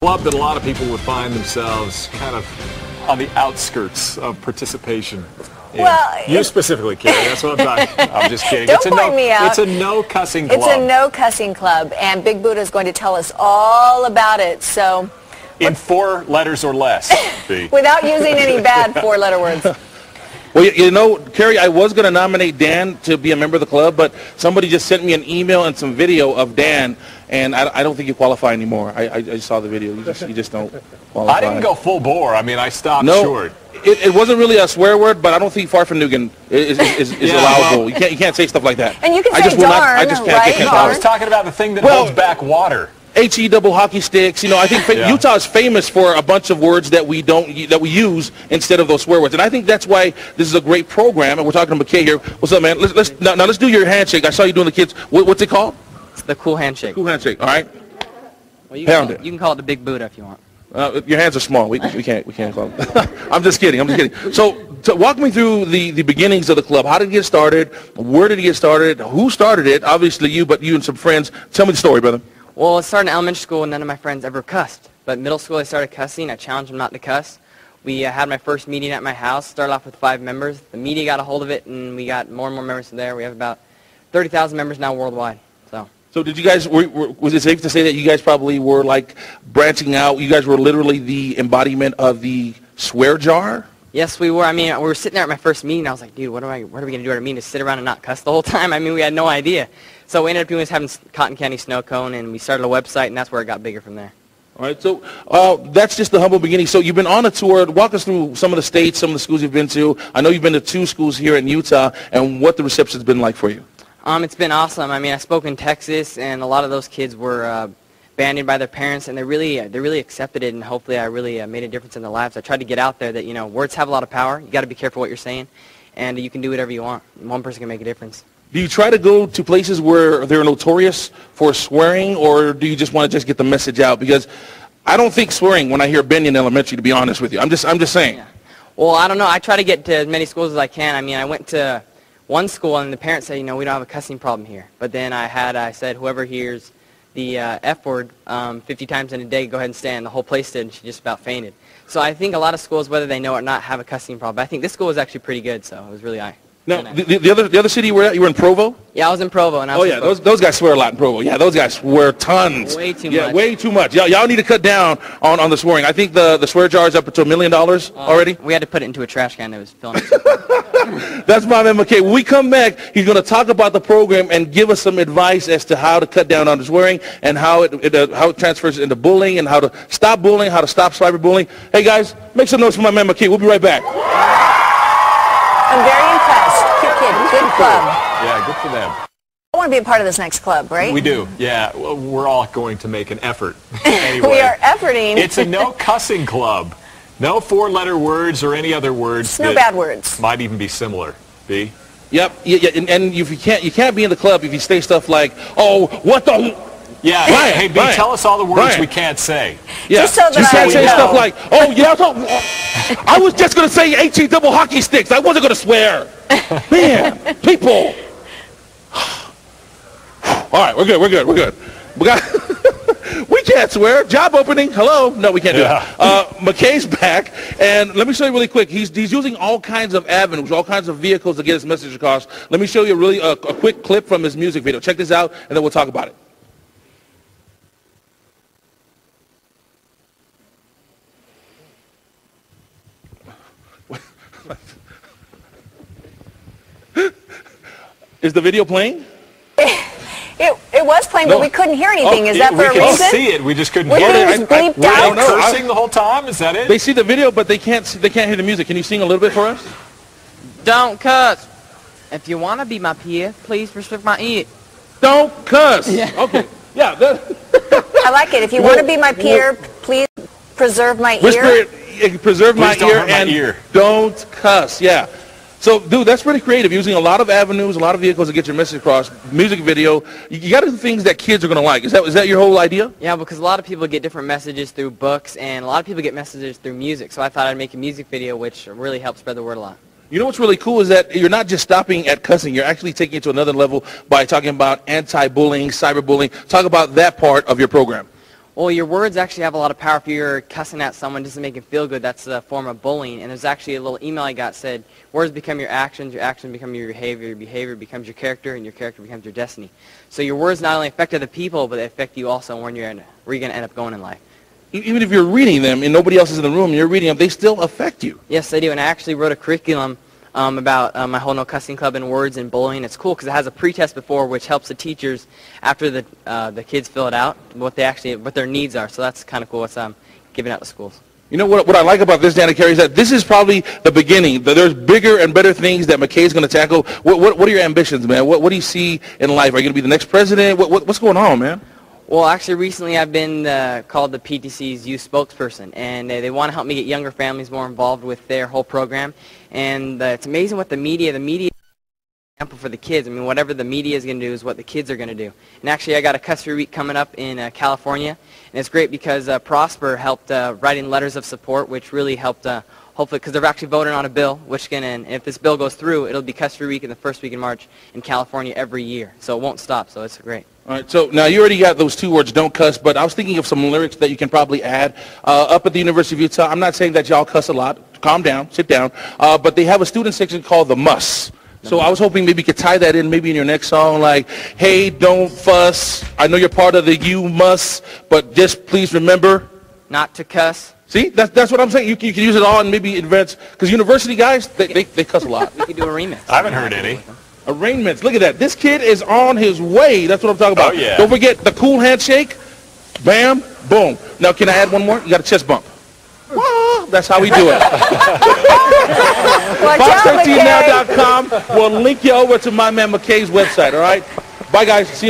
Club that a lot of people would find themselves kind of on the outskirts of participation. Yeah. Well, you specifically, Carrie, that's what I'm talking about. I'm just kidding. Don't point me out. It's a no cussing club. It's a no cussing club, and Big Buddha is going to tell us all about it. So, in 4 letters or less. without using any bad 4-letter words. Well, you know, Carrie, I was going to nominate Dan to be a member of the club, but somebody just sent me an email and some video of Dan, and I don't think you qualify anymore. I just saw the video. You just don't qualify. I didn't go full bore. I mean, I stopped short. It wasn't really a swear word, but I don't think Farfanugan is allowable. You can't say stuff like that. And you can say darn, I just can't, right? can't No, I was talking about the thing that holds back water. HE double hockey sticks. You know, I think Utah is famous for a bunch of words that we use instead of those swear words, and I think that's why this is a great program. And we're talking to McKay here. What's up, man? Let's do your handshake. I saw you doing the kids. What's it called? It's the cool handshake. Cool handshake. All right. Well, you can call it the Big Buddha if you want. Your hands are small. We can't call it. I'm just kidding. So walk me through the beginnings of the club. How did it get started? Where did it get started? Who started it? Obviously you, but you and some friends. Tell me the story, brother. Well, it started in elementary school, and none of my friends ever cussed. But middle school, I started cussing. I challenged them not to cuss. We had my first meeting at my house. Started off with 5 members. The media got a hold of it, and we got more and more members from there. We have about 30,000 members now worldwide. So did you guys, was it safe to say that you guys probably were like branching out? You guys were literally the embodiment of the swear jar? Yes, we were. I mean, we were sitting there at my first meeting. I was like, dude, what are we going to do at our meeting? To sit around and not cuss the whole time? I mean, we had no idea. So we ended up doing having cotton candy snow cone, and we started a website, and that's where it got bigger from there. All right, so that's just the humble beginning. So you've been on a tour. Walk us through some of the states, some of the schools you've been to. I know you've been to 2 schools here in Utah, and what the reception's been like for you. It's been awesome. I mean, I spoke in Texas, and a lot of those kids were banded by their parents, and they really accepted it, and hopefully I really made a difference in their lives. I tried to get out there that, you know, words have a lot of power. You got to be careful what you're saying, and you can do whatever you want. One person can make a difference. Do you try to go to places where they're notorious for swearing, or do you just want to just get the message out? Because I don't think swearing when I hear Benyon Elementary, to be honest with you. I'm just saying. Yeah. Well, I don't know. I try to get to as many schools as I can. I mean, I went to one school, and the parents said, you know, we don't have a cussing problem here. But then I said, whoever hears the F word 50 times in a day, go ahead and stand. The whole place did, and she just about fainted. So I think a lot of schools, whether they know it or not, have a cussing problem. But I think this school was actually pretty good, so it was really nice. Now, the other city you were at, you were in Provo? Yeah, I was in Provo. And I was those guys swear a lot in Provo. Yeah, those guys swear tons. Way too much. Yeah, way too much. Y'all need to cut down on the swearing. I think the swear jar is up to $1 million already. We had to put it into a trash can that was filling. That's my man, McKay. When we come back, he's going to talk about the program and give us some advice as to how to cut down on the swearing and how it transfers into bullying and how to stop bullying, how to stop cyberbullying. Hey, guys, make some notes for my man, McKay. We'll be right back. I'm very impressed. Cute kid. Good club. Yeah, good for them. I want to be a part of this next club, right? We do. Yeah, well, we're all going to make an effort. Anyway, we are efforting. It's a no cussing club. No 4-letter words or any other words. No bad words. Might even be similar. B? Yep. Yeah, and you can't be in the club if you say stuff like, oh, what the... Yeah, Brian, hey, B, Brian, tell us all the words Brian. we can't say. Yeah. Just so that you can't say know. stuff like, oh, yeah, I was just going to say HE double hockey sticks. I wasn't going to swear. Man, people. All right, we're good. We got... We can't swear. Job opening. Hello. No, we can't do that. McKay's back, and let me show you really quick. He's using all kinds of avenues, all kinds of vehicles to get his message across. Let me show you a quick clip from his music video. Check this out, and then we'll talk about it. Is the video playing? It was playing, but we couldn't hear anything. Is that for a reason? We could see it. We just couldn't Were hear it. things bleeped Were out? they cursing the whole time? Is that it? They see the video, but they can't hear the music. Can you sing a little bit for us? Don't cuss. If you want to be my peer, please respect my ear. Don't cuss. Yeah. Okay. Yeah. I like it. If you want to be my peer, please preserve my ear. Preserve my ear and don't cuss. Yeah. So, dude, that's pretty creative, using a lot of avenues, a lot of vehicles to get your message across. Music video. You got to do things that kids are going to like. Is that your whole idea? Yeah, because a lot of people get different messages through books, and a lot of people get messages through music. So I thought I'd make a music video, which really helps spread the word a lot. You know what's really cool is that you're not just stopping at cussing. You're actually taking it to another level by talking about anti-bullying, cyberbullying. Talk about that part of your program. Well, your words actually have a lot of power. If you're cussing at someone just to make them feel good, that's a form of bullying. And there's actually a little email I got said, words become your actions become your behavior becomes your character, and your character becomes your destiny. So your words not only affect other people, but they affect you also where you're going to end up going in life. Even if you're reading them and nobody else is in the room, you're reading them, they still affect you. Yes, they do. And I actually wrote a curriculum about my whole No Cussing Club and words and bullying. It's cool because it has a pretest before, which helps the teachers after the kids fill it out what their needs are. So that's kind of cool. What's giving out to schools. You know what I like about this, Dan and Carrie, is that this is probably the beginning. There's bigger and better things that McKay's going to tackle. What are your ambitions, man? What do you see in life? Are you going to be the next president? What's going on, man? Well, actually, recently I've been called the PTC's youth spokesperson, and they want to help me get younger families more involved with their whole program. And it's amazing what the media is example for the kids. I mean, whatever the media is going to do is what the kids are going to do. And actually, I got a Cuss-Free Week coming up in California, and it's great because Prosper helped writing letters of support, which really helped hopefully, because they're actually voting on a bill, which can, and if this bill goes through, it'll be Cuss-Free Week in the first week in March in California every year. So it won't stop, so it's great. All right, so now you already got those 2 words, don't cuss, but I was thinking of some lyrics that you can probably add. Up at the University of Utah, I'm not saying that y'all cuss a lot. Calm down, sit down. But they have a student section called the Muss. So I was hoping maybe you could tie that in maybe in your next song, like, hey, don't fuss. I know you're part of the you must, but just please remember. Not to cuss. See, that's what I'm saying. You can use it all and maybe advance, because university guys, they cuss a lot. We could do a remix. I haven't heard any. Arraignments. Look at that. This kid is on his way. That's what I'm talking about. Oh, yeah. Don't forget the cool handshake. Bam, boom. Now, can I add one more? You got a chest bump. Well, that's how we do it. Fox13now.com will link you over to my man McKay's website, all right? Bye, guys. See you.